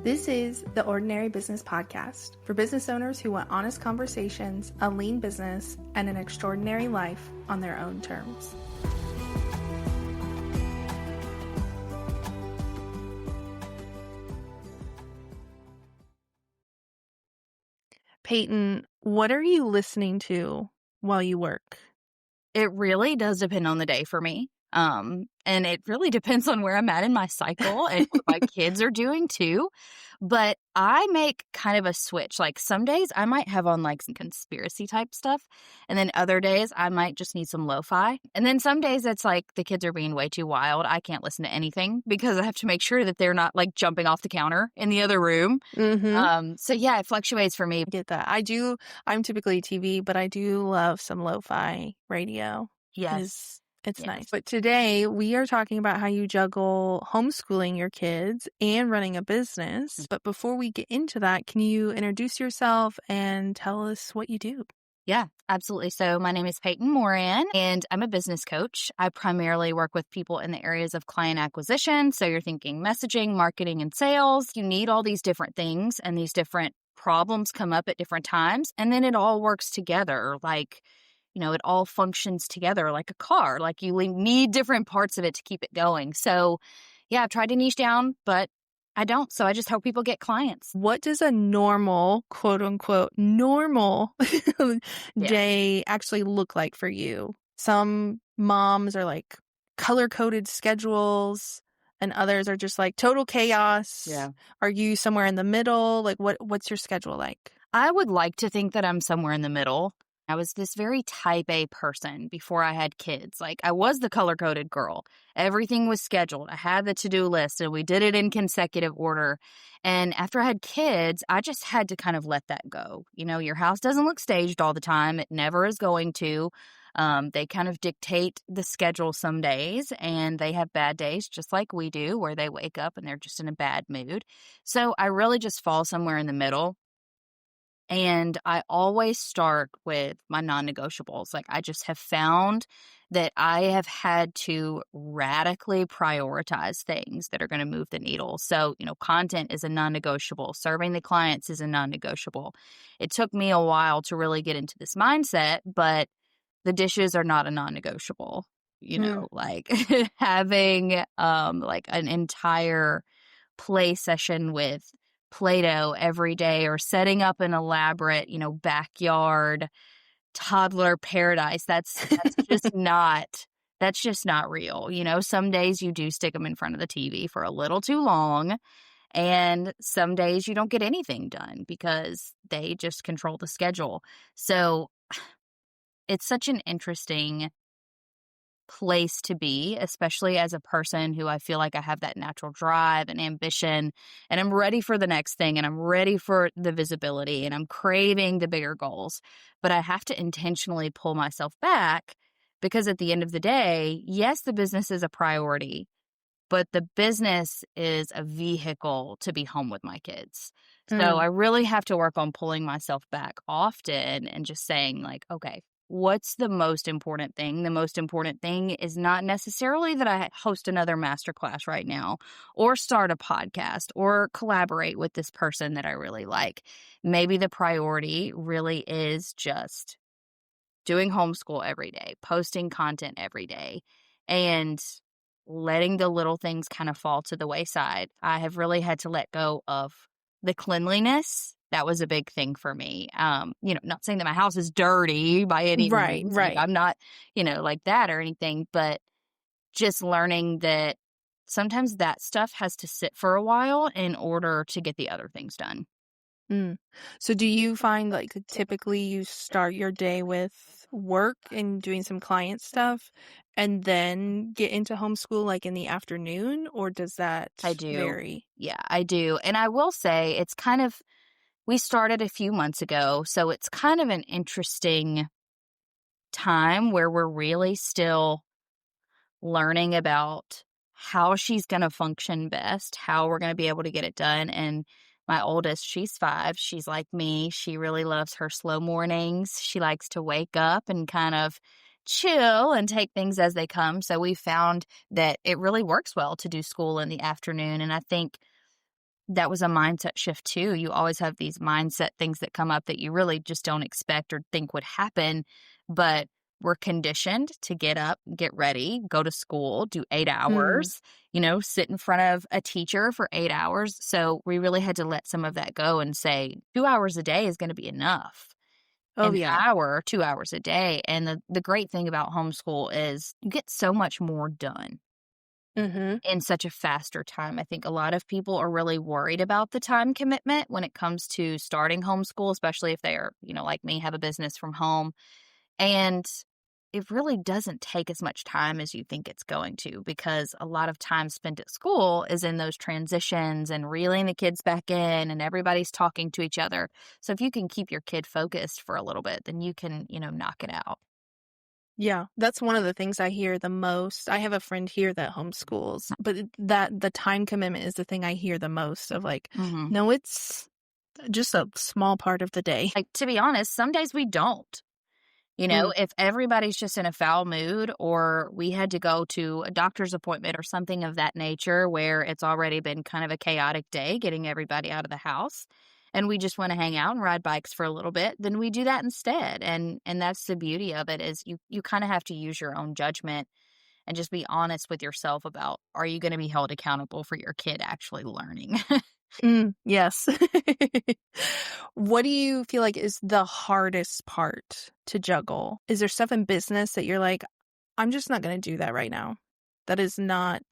This is the Ordinary Business Podcast for business owners who want honest conversations, a lean business, and an extraordinary life on their own terms. Payton, what are you listening to while you work? It really does depend on the day for me. And it really depends on where I'm at in my cycle and what my kids are doing too. But I make kind of a switch. Like some days I might have on like some conspiracy type stuff. And then other days I might just need some lo-fi. And then some days it's like the kids are being way too wild. I can't listen to anything because I have to make sure that they're not like jumping off the counter in the other room. So yeah, it fluctuates for me. I get that. I'm typically TV, but I do love some lo-fi radio. Yes. It's nice. But today we are talking about how you juggle homeschooling your kids and running a business. But before we get into that, can you introduce yourself and tell us what you do? Yeah, absolutely. So my name is Payton Moran, and I'm a business coach. I primarily work with people in the areas of client acquisition. So you're thinking messaging, marketing, and sales. You need all these different things, and these different problems come up at different times, and then it all works together. Like, it all functions together like a car. Like you need different parts of it to keep it going. So yeah, I've tried to niche down, but I don't. So I just help people get clients. What does a normal, quote unquote, normal day actually look like for you? Some moms are like color-coded schedules and others are just like total chaos. Yeah. Are you somewhere in the middle? Like what's your schedule like? I would like to think that I'm somewhere in the middle. I was this very type A person before I had kids. Like I was the color-coded girl. Everything was scheduled. I had the to-do list and we did it in consecutive order. And after I had kids, I just had to kind of let that go. Your house doesn't look staged all the time. It never is going to. They kind of dictate the schedule some days, and they have bad days just like we do, where they wake up and they're just in a bad mood. So I really just fall somewhere in the middle. And I always start with my non-negotiables. Like I just have found that I have had to radically prioritize things that are going to move the needle. So, content is a non-negotiable. Serving the clients is a non-negotiable. It took me a while to really get into this mindset, but the dishes are not a non-negotiable. Like having like an entire play session with Play-Doh every day, or setting up an elaborate, backyard toddler paradise. That's just not real. Some days you do stick them in front of the TV for a little too long, and some days you don't get anything done because they just control the schedule. So it's such an interesting place to be, especially as a person who I feel like I have that natural drive and ambition, and I'm ready for the next thing, and I'm ready for the visibility, and I'm craving the bigger goals. But I have to intentionally pull myself back because at the end of the day, yes, the business is a priority, but the business is a vehicle to be home with my kids. So I really have to work on pulling myself back often and just saying like, okay, what's the most important thing? The most important thing is not necessarily that I host another masterclass right now, or start a podcast, or collaborate with this person that I really like. Maybe the priority really is just doing homeschool every day, posting content every day, and letting the little things kind of fall to the wayside. I have really had to let go of the cleanliness. That was a big thing for me. Not saying that my house is dirty by any means. Right. Like, I'm not, like that or anything, but just learning that sometimes that stuff has to sit for a while in order to get the other things done. So do you find like typically you start your day with work and doing some client stuff and then get into homeschool like in the afternoon, or does that vary? Yeah, I do. And I will say it's kind of, we started a few months ago, so it's kind of an interesting time where we're really still learning about how she's going to function best, how we're going to be able to get it done. And my oldest, she's 5. She's like me. She really loves her slow mornings. She likes to wake up and kind of chill and take things as they come. So we found that it really works well to do school in the afternoon. And I think that was a mindset shift too. You always have these mindset things that come up that you really just don't expect or think would happen, but we're conditioned to get up, get ready, go to school, do 8 Mm. hours, sit in front of a teacher for 8 hours. So we really had to let some of that go and say 2 hours a day is going to be enough. Oh, An yeah. hour, 2 hours a day. And the great thing about homeschool is you get so much more done Mhm. in such a faster time. I think a lot of people are really worried about the time commitment when it comes to starting homeschool, especially if they are, like me, have a business from home. And it really doesn't take as much time as you think it's going to, because a lot of time spent at school is in those transitions and reeling the kids back in, and everybody's talking to each other. So if you can keep your kid focused for a little bit, then you can, knock it out. Yeah, that's one of the things I hear the most. I have a friend here that homeschools, but that the time commitment is the thing I hear the most of, like, Hmm. no, it's just a small part of the day. Like, to be honest, some days we don't. Mm, If everybody's just in a foul mood, or we had to go to a doctor's appointment or something of that nature where it's already been kind of a chaotic day getting everybody out of the house, and we just want to hang out and ride bikes for a little bit, then we do that instead. And that's the beauty of it, is you kind of have to use your own judgment and just be honest with yourself about, are you going to be held accountable for your kid actually learning? yes. What do you feel like is the hardest part to juggle? Is there stuff in business that you're like, I'm just not going to do that right now? That is not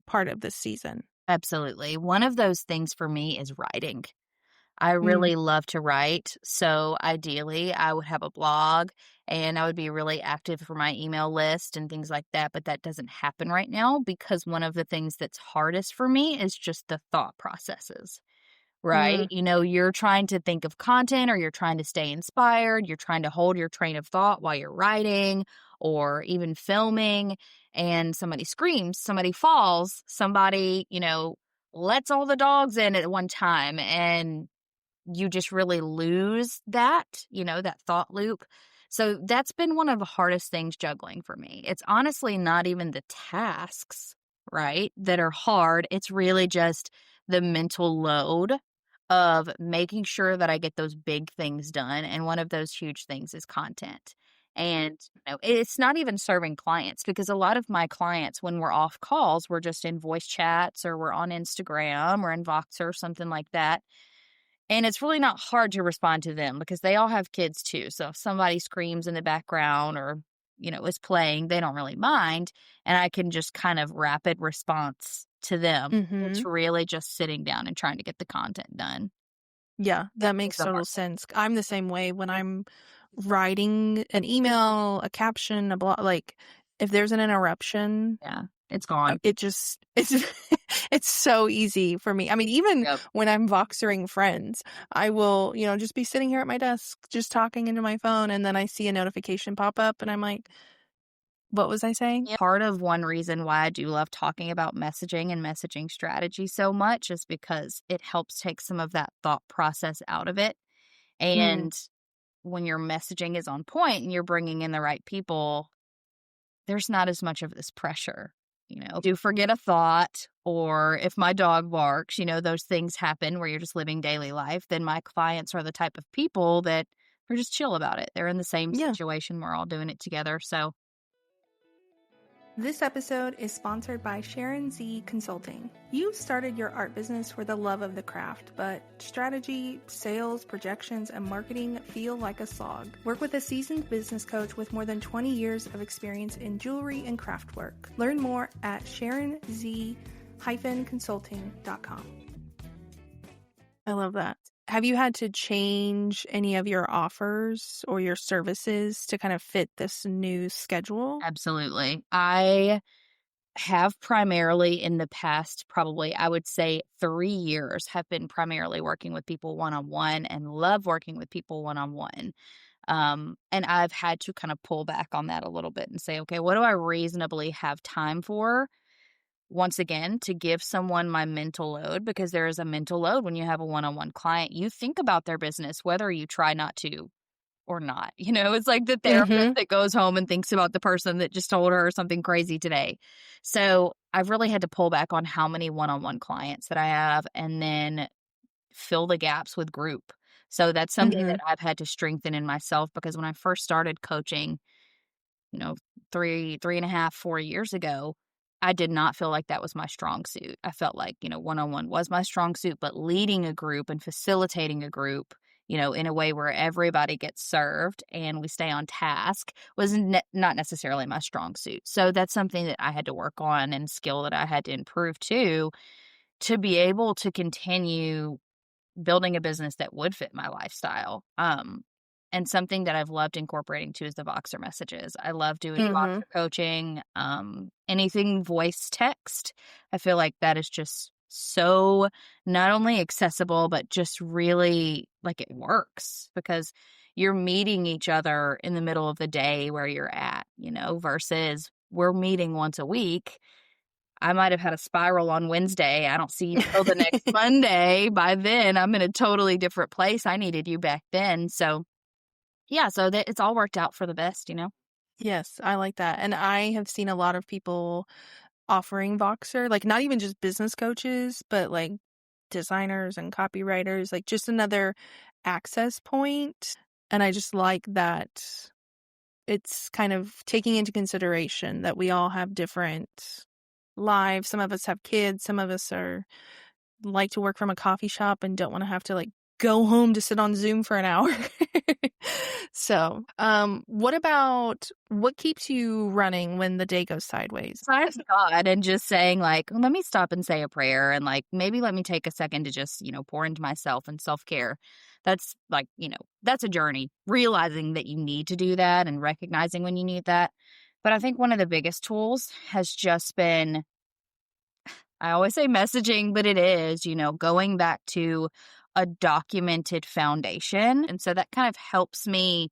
part of this season. Absolutely. One of those things for me is writing. I Mm, really love to write. So ideally, I would have a blog and I would be really active for my email list and things like that. But that doesn't happen right now, because one of the things that's hardest for me is just the thought processes. Right? mm, You're trying to think of content, or you're trying to stay inspired. You're trying to hold your train of thought while you're writing or even filming, and somebody screams, somebody falls, somebody, lets all the dogs in at one time, and you just really lose that thought loop. So that's been one of the hardest things juggling for me. It's honestly not even the tasks, right, that are hard. It's really just the mental load of making sure that I get those big things done. And one of those huge things is content. And it's not even serving clients, because a lot of my clients, when we're off calls, we're just in voice chats, or we're on Instagram or in Voxer or something like that. And it's really not hard to respond to them, because they all have kids too. So if somebody screams in the background, or, is playing, they don't really mind. And I can just kind of rapid response to them. It's mhm. really just sitting down and trying to get the content done. Yeah, that Is makes the hard total sense. I'm the same way when I'm writing an email, a caption, a blog, like, if there's an interruption, Yeah, it's gone. it just it's it's so easy for me. I mean, even Yep. when I'm Voxering friends, I will, just be sitting here at my desk, just talking into my phone, and then I see a notification pop up, and I'm like, "What was I saying?" Yeah. Part of one reason why I do love talking about messaging and messaging strategy so much is because it helps take some of that thought process out of it. Mm, And when your messaging is on point and you're bringing in the right people, there's not as much of this pressure. Do forget a thought, or if my dog barks, those things happen where you're just living daily life, then my clients are the type of people that are just chill about it. They're in the same yeah. situation. We're all doing it together. So This episode is sponsored by Sharon Z Consulting. You started your art business for the love of the craft, but strategy, sales, projections, and marketing feel like a slog. Work with a seasoned business coach with more than 20 years of experience in jewelry and craft work. Learn more at sharonz-consulting.com. I love that. Have you had to change any of your offers or your services to kind of fit this new schedule? absolutely. I have primarily in the past, probably, I would say 3 years, have been primarily working with people one on one, and love working with people one on one. And I've had to kind of pull back on that a little bit and say, okay, what do I reasonably have time for? Once again, to give someone my mental load, because there is a mental load when you have a one on one client. You think about their business, whether you try not to or not. It's like the therapist Mm-hmm. that goes home and thinks about the person that just told her something crazy today. So I've really had to pull back on how many one-on-one clients that I have and then fill the gaps with group. So that's something that Mhm. I've had to strengthen in myself because when I first started coaching, you know, 3.5, 4 years ago, I did not feel like that was my strong suit. I felt like, one-on-one was my strong suit, but leading a group and facilitating a group, in a way where everybody gets served and we stay on task was not necessarily my strong suit. So that's something that I had to work on and skill that I had to improve too to be able to continue building a business that would fit my lifestyle. And something that I've loved incorporating too is the Voxer messages. I love doing Mhm. Voxer coaching, anything voice text. I feel like that is just so not only accessible, but just really like it works because you're meeting each other in the middle of the day where you're at, versus we're meeting once a week. I might have had a spiral on Wednesday. I don't see you till the next Monday. By then, I'm in a totally different place. I needed you back then. So, yeah, so that it's all worked out for the best. Yes, I like that, and I have seen a lot of people offering Voxer, like, not even just business coaches, but, like, designers and copywriters, like, just another access point, and I just like that it's kind of taking into consideration that we all have different lives. Some of us have kids, some of us are like to work from a coffee shop and don't wanna have to, like, go home to sit on Zoom for an hour. So, what keeps you running when the day goes sideways? Besides God and just saying, like, let me stop and say a prayer and, like, maybe let me take a second to just, pour into myself and self care. That's like, that's a journey, realizing that you need to do that and recognizing when you need that. But I think one of the biggest tools has just been I always say messaging, but it is, going back to a documented foundation. And so that kind of helps me,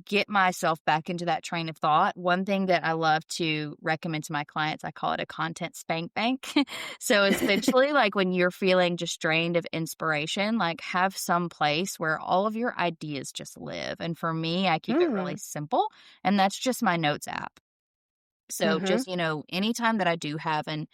get myself back into that train of thought. One thing that I love to recommend to my clients, I call it a content spank bank. So essentially, like when you're feeling just drained of inspiration, like have some place where all of your ideas just live. And for me, I keep it really Mm. simple, and that's just my notes app. So Mhm. just, anytime that I do have an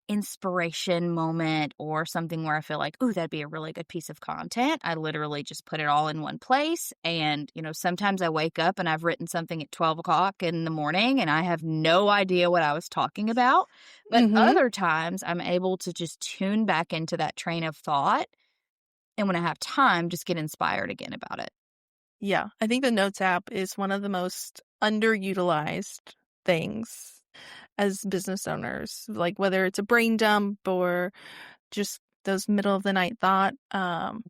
inspiration moment or something where I feel like, "Ooh, that'd be a really good piece of content." I literally just put it all in one place. And, sometimes I wake up and I've written something at 12 o'clock in the morning and I have no idea what I was talking about. But Mhm. other times I'm able to just tune back into that train of thought. And when I have time, just get inspired again about it. Yeah, I think the Notes app is one of the most underutilized things as business owners, like, whether it's a brain dump or just those middle of the night thought,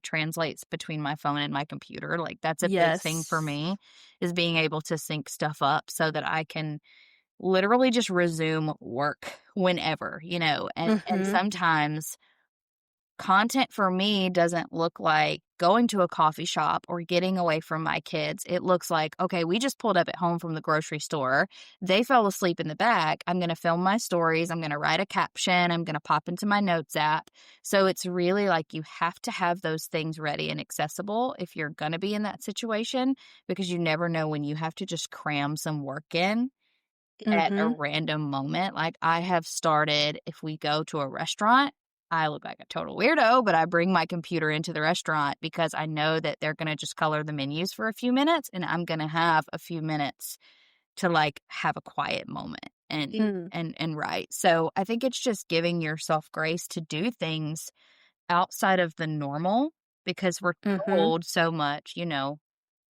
Translates between my phone and my computer. Like that's a big thing for yes. me is being able to sync stuff up so that I can literally just resume work whenever, and Mhm. sometimes content for me doesn't look like going to a coffee shop or getting away from my kids. It looks like, okay, we just pulled up at home from the grocery store. They fell asleep in the back. I'm going to film my stories. I'm going to write a caption. I'm going to pop into my notes app. So it's really like you have to have those things ready and accessible if you're going to be in that situation because you never know when you have to just cram some work in at a Mhm. random moment. Like, I have started if we go to a restaurant, I look like a total weirdo, but I bring my computer into the restaurant because I know that they're gonna just color the menus for a few minutes, and I'm gonna have a few minutes to, like, have a quiet moment and Mm. and write. So, I think it's just giving yourself grace to do things outside of the normal because we're Mhm. told so much,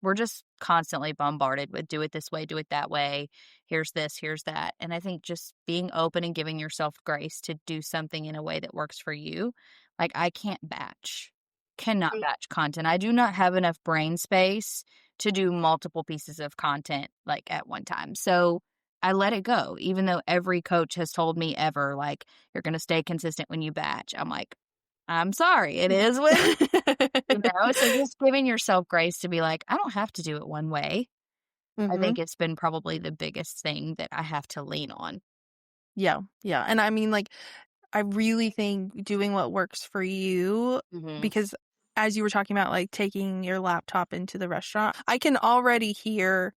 we're just constantly bombarded with do it this way, do it that way. Here's this, here's that. And I think just being open and giving yourself grace to do something in a way that works for you. Like I cannot batch content. I do not have enough brain space to do multiple pieces of content like at one time. So I let it go, even though every coach has told me ever, like, you're going to stay consistent when you batch. I'm like, I'm sorry. It is what so just giving yourself grace to be like, I don't have to do it one way. I Mhm. think it's been probably the biggest thing that I have to lean on. Yeah, yeah, and I mean, like, I really think doing what works for you Mhm. because as you were talking about, like, taking your laptop into the restaurant, I can already hear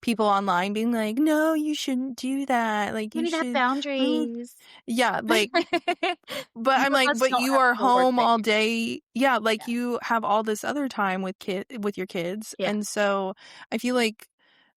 people online being like, "No, you shouldn't do that. Like, you Maybe have should." Mm. boundaries. Yeah, like, but I'm Some of like, us "But don't you have are the work home they all do. day." Yeah, like, Yeah. you have all this other time with your kids, Yeah. and so I feel like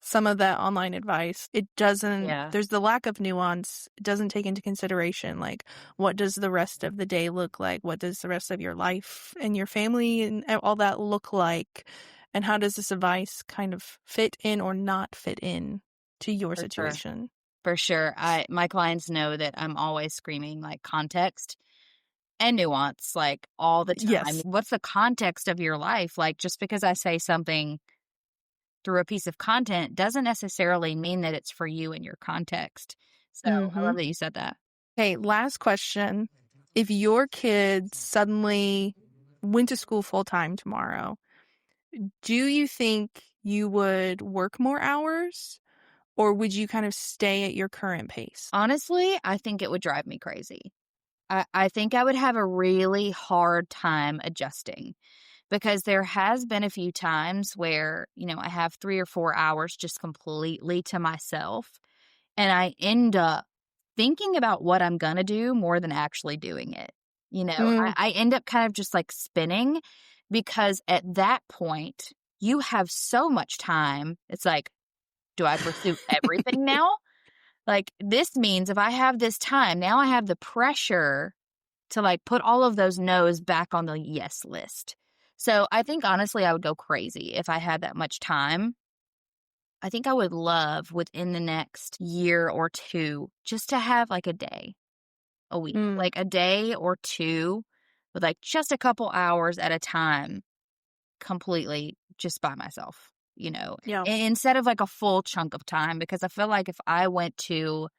some of that online advice, it doesn't Yeah. there's the lack of nuance. It doesn't take into consideration, like, what does the rest of the day look like? What does the rest of your life and your family and all that look like? And how does this advice kind of fit in or not fit in to your For sure. situation? For sure. My clients know that I'm always screaming, like, context and nuance, like, all the time. Yes. What's the context of your life? Like, just because I say something through a piece of content doesn't necessarily mean that it's for you in your context. So, I Mhm. love that you said that. Okay, last question. If your kids suddenly went to school full time tomorrow, do you think you would work more hours or would you kind of stay at your current pace? Honestly, I think it would drive me crazy. I think I would have a really hard time adjusting because there has been a few times where, I have 3 or 4 hours just completely to myself, and I end up thinking about what I'm gonna do more than actually doing it. Mm, I end up kind of just, like, spinning because at that point, you have so much time. It's like, do I pursue everything now? Like, this means if I have this time, now I have the pressure to, like, put all of those no's back on the yes list. So, I think honestly, I would go crazy if I had that much time. I think I would love within the next year or 2 just to have, like, a day a week, mm, like, a day or 2 with, like, just a couple hours at a time completely just by myself, yeah, instead of, like, a full chunk of time because I feel like if I went to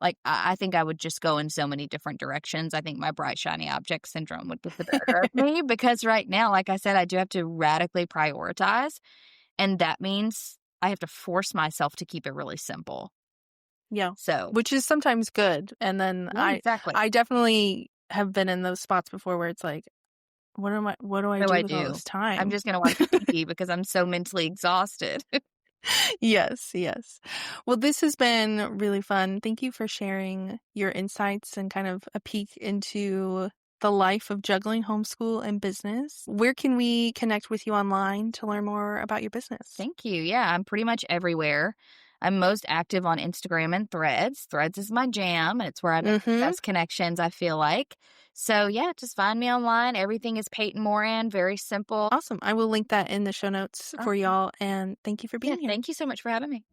like, I think I would just go in so many different directions. I think my bright, shiny object syndrome would get the better of me because right now, like I said, I do have to radically prioritize, and that means I have to force myself to keep it really simple. yeah, So which is sometimes good. And then yeah, I exactly. I definitely have been in those spots before where it's like, what do I What do do I with all do? this I'm time? just gonna watch TV because I'm so mentally exhausted. Yes, yes. Well, this has been really fun. Thank you for sharing your insights and kind of a peek into the life of juggling homeschool and business. Where can we connect with you online to learn more about your business? Thank you. Yeah, I'm pretty much everywhere. I'm most active on Instagram and Threads. Threads is my jam, and it's where I make the Mm-hmm. best connections, I feel like. So, yeah, just find me online. Everything is Payton Moran, very simple. Awesome. I will link that in the show notes for Awesome. y'all. And thank you for Yeah, being here. thank you so much for having me.